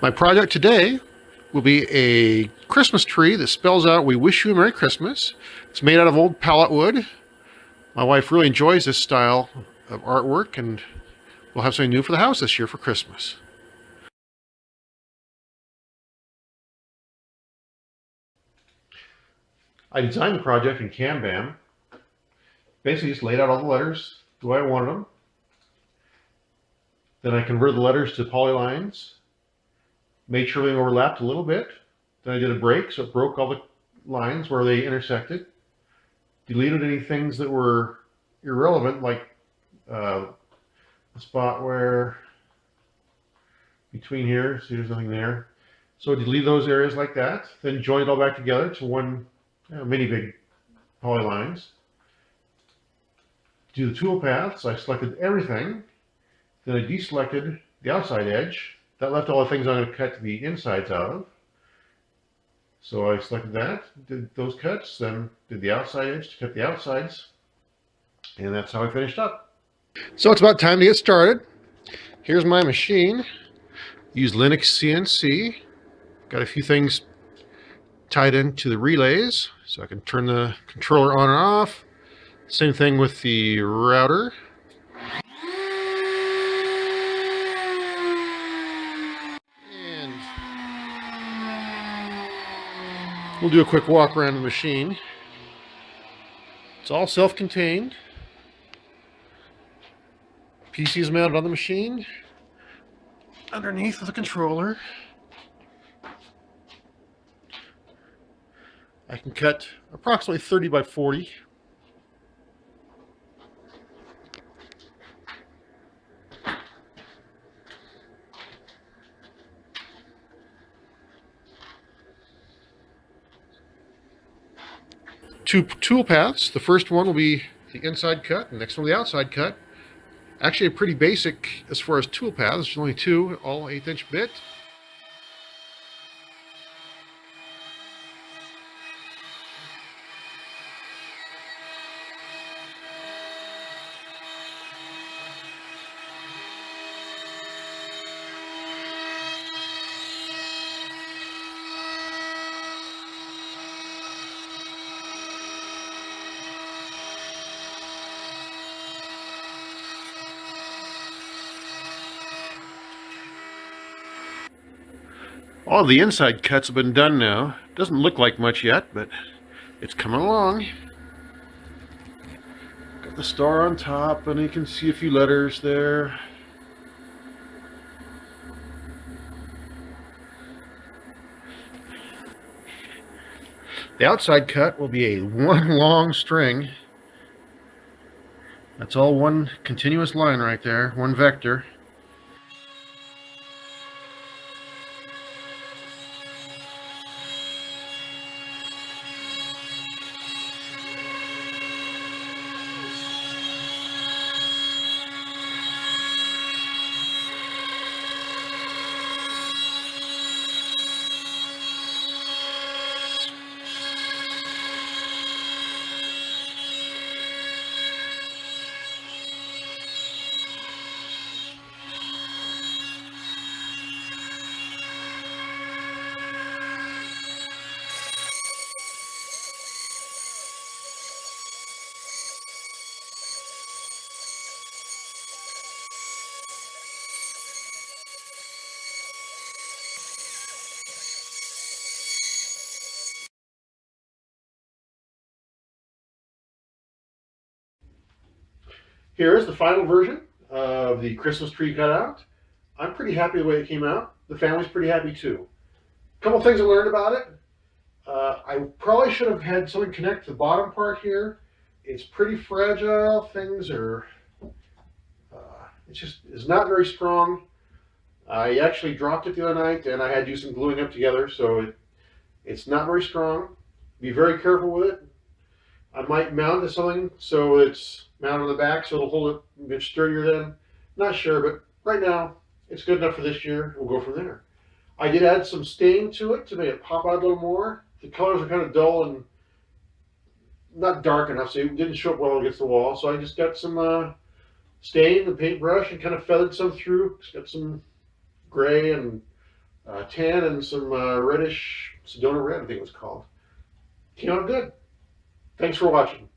My project today will be a Christmas tree that spells out "We wish you a Merry Christmas." It's made out of old pallet wood. My wife really enjoys this style of artwork, and we'll have something new for the house this year for Christmas. I designed the project in Kanban. Basically just laid out all the letters the way I wanted them. Then I converted the letters to polylines, made sure they overlapped a little bit. Then I did a break, so it broke all the lines where they intersected. Deleted any things that were irrelevant, like the spot where between here, see there's nothing there. So delete those areas like that, then join it all back together to one mini big polylines. Do the toolpath, so I selected everything. Then I deselected the outside edge. That left all the things I'm going to cut the insides out of. So I selected that, did those cuts, then did the outside edge to cut the outsides. And that's how I finished up. So it's about time to get started. Here's my machine. Use Linux CNC. Got a few things tied into the relays, so I can turn the controller on and off. Same thing with the router. And we'll do a quick walk around the machine. It's all self-contained. PC is mounted on the machine underneath the controller. I can cut approximately 30 by 40. Two tool paths. The first one will be the inside cut, the next one will be the outside cut. Actually, a pretty basic as far as tool paths. There's only two, all 1/8" bit. All the inside cuts have been done now. Doesn't look like much yet, but it's coming along. Got the star on top, and you can see a few letters there. The outside cut will be one long string. That's all one continuous line right there, one vector. Here is the final version of the Christmas tree cutout. I'm pretty happy the way it came out. The family's pretty happy too. A couple things I learned about it. I probably should have had something connect to the bottom part here. It's pretty fragile. Things are, it's not very strong. I actually dropped it the other night and I had to do some gluing up together, so it's not very strong. Be very careful with it. I might mount it to something so it's mounted on the back so it'll hold it a bit sturdier then. Not sure, but right now it's good enough for this year. We'll go from there. I did add some stain to it to make it pop out a little more. The colors are kind of dull and not dark enough, so it didn't show up well against the wall. So I just got some stain, the paintbrush, and kind of feathered some through. Just got some gray and tan and some reddish Sedona red, I think it was called. Came out good. Thanks for watching.